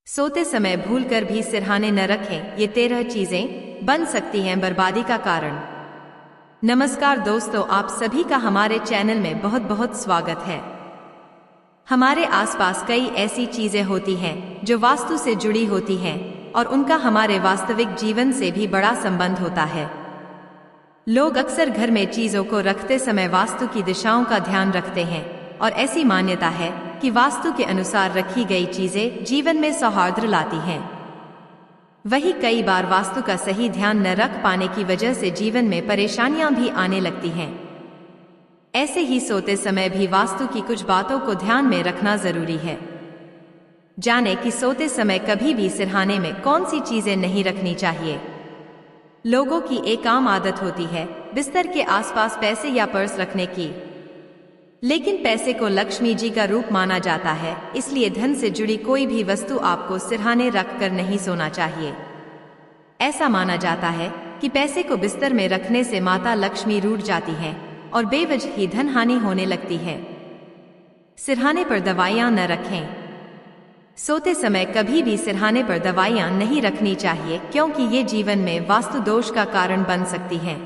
सोते समय भूलकर भी सिरहाने न रखें, ये 13 चीजें बन सकती हैं बर्बादी का कारण। नमस्कार दोस्तों, आप सभी का हमारे चैनल में बहुत बहुत स्वागत है। हमारे आसपास कई ऐसी चीजें होती हैं जो वास्तु से जुड़ी होती हैं और उनका हमारे वास्तविक जीवन से भी बड़ा संबंध होता है। लोग अक्सर घर में चीजों को रखते समय वास्तु की दिशाओं का ध्यान रखते हैं और ऐसी मान्यता है कि वास्तु के अनुसार रखी गई चीजें जीवन में सौहार्द लाती हैं। वही कई बार वास्तु का सही ध्यान न रख पाने की वजह से जीवन में परेशानियां भी आने लगती हैं। ऐसे ही सोते समय भी वास्तु की कुछ बातों को ध्यान में रखना जरूरी है। जाने कि सोते समय कभी भी सिरहाने में कौन सी चीजें नहीं रखनी चाहिए। लोगों की एक आम आदत होती है बिस्तर के आसपास पैसे या पर्स रखने की, लेकिन पैसे को लक्ष्मी जी का रूप माना जाता है, इसलिए धन से जुड़ी कोई भी वस्तु आपको सिरहाने रखकर नहीं सोना चाहिए। ऐसा माना जाता है कि पैसे को बिस्तर में रखने से माता लक्ष्मी रूठ जाती हैं और बेवजह ही धन हानि होने लगती है। सिरहाने पर दवाइयां न रखें। सोते समय कभी भी सिरहाने पर दवाइयां नहीं रखनी चाहिए, क्योंकि ये जीवन में वास्तु दोष का कारण बन सकती हैं।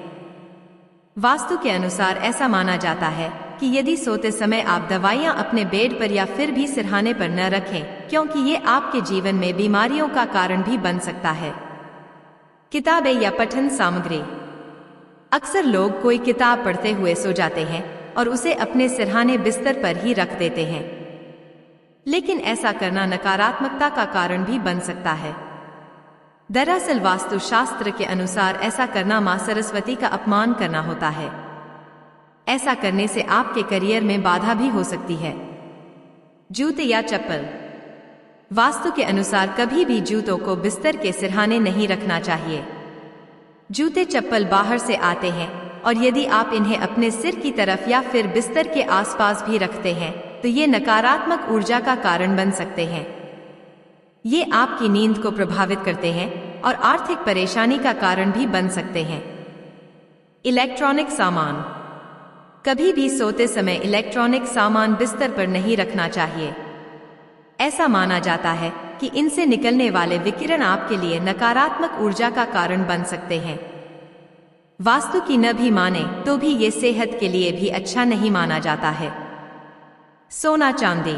वास्तु के अनुसार ऐसा माना जाता है कि यदि सोते समय आप दवाइयां अपने बेड पर या फिर भी सिरहाने पर न रखें, क्योंकि ये आपके जीवन में बीमारियों का कारण भी बन सकता है। किताबें या पठन सामग्री। अक्सर लोग कोई किताब पढ़ते हुए सो जाते हैं और उसे अपने सिरहाने बिस्तर पर ही रख देते हैं, लेकिन ऐसा करना नकारात्मकता का कारण भी बन सकता है। दरअसल वास्तु शास्त्र के अनुसार ऐसा करना मां सरस्वती का अपमान करना होता है। ऐसा करने से आपके करियर में बाधा भी हो सकती है। जूते या चप्पल। वास्तु के अनुसार कभी भी जूतों को बिस्तर के सिरहाने नहीं रखना चाहिए। जूते चप्पल बाहर से आते हैं और यदि आप इन्हें अपने सिर की तरफ या फिर बिस्तर के आसपास भी रखते हैं तो ये नकारात्मक ऊर्जा का कारण बन सकते हैं। ये आपकी नींद को प्रभावित करते हैं और आर्थिक परेशानी का कारण भी बन सकते हैं। इलेक्ट्रॉनिक सामान। कभी भी सोते समय इलेक्ट्रॉनिक सामान बिस्तर पर नहीं रखना चाहिए। ऐसा माना जाता है कि इनसे निकलने वाले विकिरण आपके लिए नकारात्मक ऊर्जा का कारण बन सकते हैं। वास्तु की न भी माने तो भी ये सेहत के लिए भी अच्छा नहीं माना जाता है। सोना चांदी।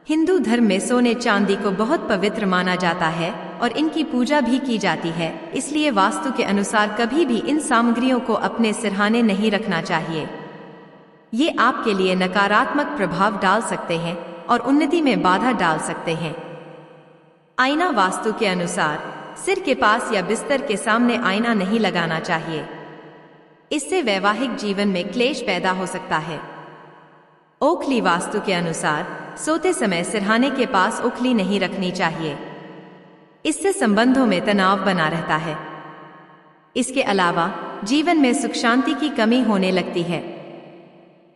हिंदू धर्म में सोने चांदी को बहुत पवित्र माना जाता है और इनकी पूजा भी की जाती है, इसलिए वास्तु के अनुसार कभी भी इन सामग्रियों को अपने सिरहाने नहीं रखना चाहिए। ये आपके लिए नकारात्मक प्रभाव डाल सकते हैं और उन्नति में बाधा डाल सकते हैं। आईना। वास्तु के अनुसार सिर के पास या बिस्तर के सामने आईना नहीं लगाना चाहिए। इससे वैवाहिक जीवन में क्लेश पैदा हो सकता है। ओखली। वास्तु के अनुसार सोते समय सिरहाने के पास ओखली नहीं रखनी चाहिए। इससे संबंधों में तनाव बना रहता है। इसके अलावा जीवन में सुख शांति की कमी होने लगती है।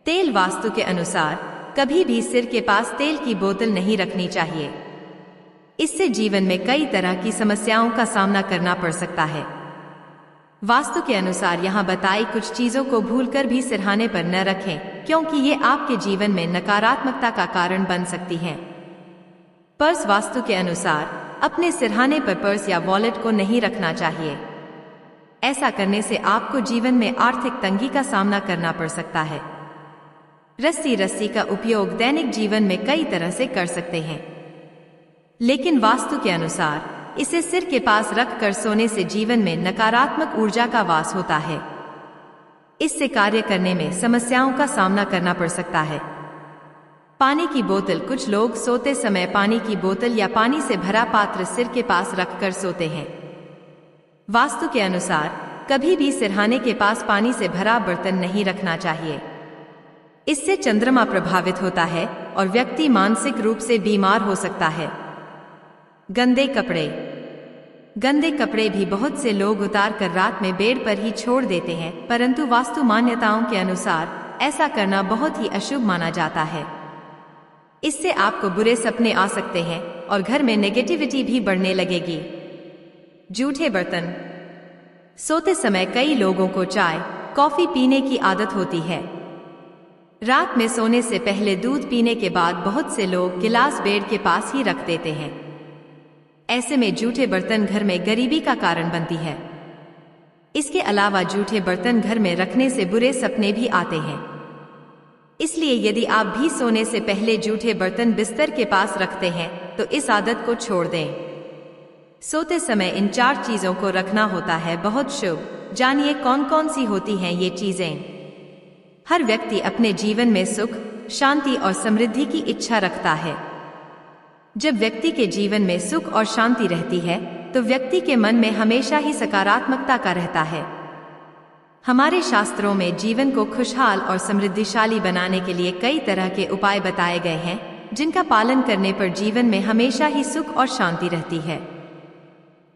तेल। वास्तु के अनुसार कभी भी सिर के पास तेल की बोतल नहीं रखनी चाहिए। इससे जीवन में कई तरह की समस्याओं का सामना करना पड़ सकता है। वास्तु के अनुसार यहाँ बताई कुछ चीजों को भूलकर भी सिरहाने पर न रखें, क्योंकि ये आपके जीवन में नकारात्मकता का कारण बन सकती हैं। पर्स। वास्तु के अनुसार अपने सिरहाने पर पर्स या वॉलेट को नहीं रखना चाहिए। ऐसा करने से आपको जीवन में आर्थिक तंगी का सामना करना पड़ सकता है। रस्सी। रस्सी का उपयोग दैनिक जीवन में कई तरह से कर सकते हैं, लेकिन वास्तु के अनुसार इसे सिर के पास रखकर सोने से जीवन में नकारात्मक ऊर्जा का वास होता है। इससे कार्य करने में समस्याओं का सामना करना पड़ सकता है। पानी की बोतल। कुछ लोग सोते समय पानी की बोतल या पानी से भरा पात्र सिर के पास रखकर सोते हैं। वास्तु के अनुसार कभी भी सिरहाने के पास पानी से भरा बर्तन नहीं रखना चाहिए। इससे चंद्रमा प्रभावित होता है और व्यक्ति मानसिक रूप से बीमार हो सकता है। गंदे कपड़े। गंदे कपड़े भी बहुत से लोग उतार कर रात में बेड पर ही छोड़ देते हैं, परंतु वास्तु मान्यताओं के अनुसार ऐसा करना बहुत ही अशुभ माना जाता है। इससे आपको बुरे सपने आ सकते हैं और घर में नेगेटिविटी भी बढ़ने लगेगी। जूठे बर्तन। सोते समय कई लोगों को चाय कॉफी पीने की आदत होती है। रात में सोने से पहले दूध पीने के बाद बहुत से लोग गिलास बेड के पास ही रख देते हैं। ऐसे में जूठे बर्तन घर में गरीबी का कारण बनती है। इसके अलावा जूठे बर्तन घर में रखने से बुरे सपने भी आते हैं। इसलिए यदि आप भी सोने से पहले जूठे बर्तन बिस्तर के पास रखते हैं तो इस आदत को छोड़ दें। सोते समय इन 4 चीजों को रखना होता है बहुत शुभ। जानिए कौन कौन सी होती हैं ये चीजें। हर व्यक्ति अपने जीवन में सुख, शांति और समृद्धि की इच्छा रखता है। जब व्यक्ति के जीवन में सुख और शांति रहती है तो व्यक्ति के मन में हमेशा ही सकारात्मकता का रहता है। हमारे शास्त्रों में जीवन को खुशहाल और समृद्धिशाली बनाने के लिए कई तरह के उपाय बताए गए हैं, जिनका पालन करने पर जीवन में हमेशा ही सुख और शांति रहती है।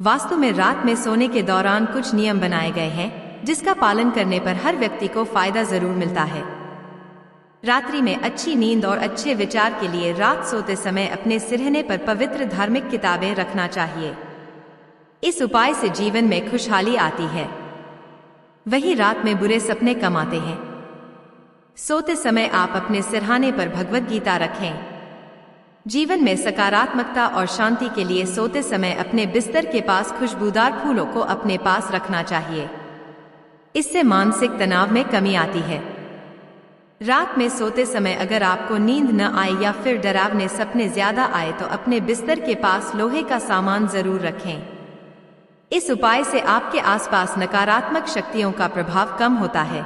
वास्तु में रात में सोने के दौरान कुछ नियम बनाए गए हैं, जिसका पालन करने पर हर व्यक्ति को फायदा जरूर मिलता है। रात्रि में अच्छी नींद और अच्छे विचार के लिए रात सोते समय अपने सिरहने पर पवित्र धार्मिक किताबें रखना चाहिए। इस उपाय से जीवन में खुशहाली आती है। वही रात में बुरे सपने कम आते हैं। सोते समय आप अपने सिरहाने पर भगवद गीता रखें। जीवन में सकारात्मकता और शांति के लिए सोते समय अपने बिस्तर के पास खुशबूदार फूलों को अपने पास रखना चाहिए। इससे मानसिक तनाव में कमी आती है। रात में सोते समय अगर आपको नींद न आए या फिर डरावने सपने ज्यादा आए तो अपने बिस्तर के पास लोहे का सामान जरूर रखें। इस उपाय से आपके आसपास नकारात्मक शक्तियों का प्रभाव कम होता है।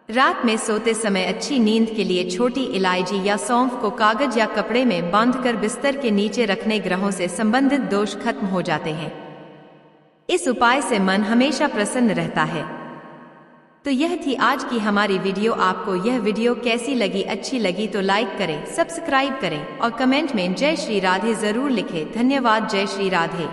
रात में सोते समय अच्छी नींद के लिए छोटी इलायची या सौंफ को कागज या कपड़े में बांधकर बिस्तर के नीचे रखने ग्रहों से संबंधित दोष खत्म हो जाते हैं। इस उपाय से मन हमेशा प्रसन्न रहता है। तो यह थी आज की हमारी वीडियो। आपको यह वीडियो कैसी लगी? अच्छी लगी तो लाइक करें, सब्सक्राइब करें और कमेंट में जय श्री राधे जरूर लिखें। धन्यवाद। जय श्री राधे।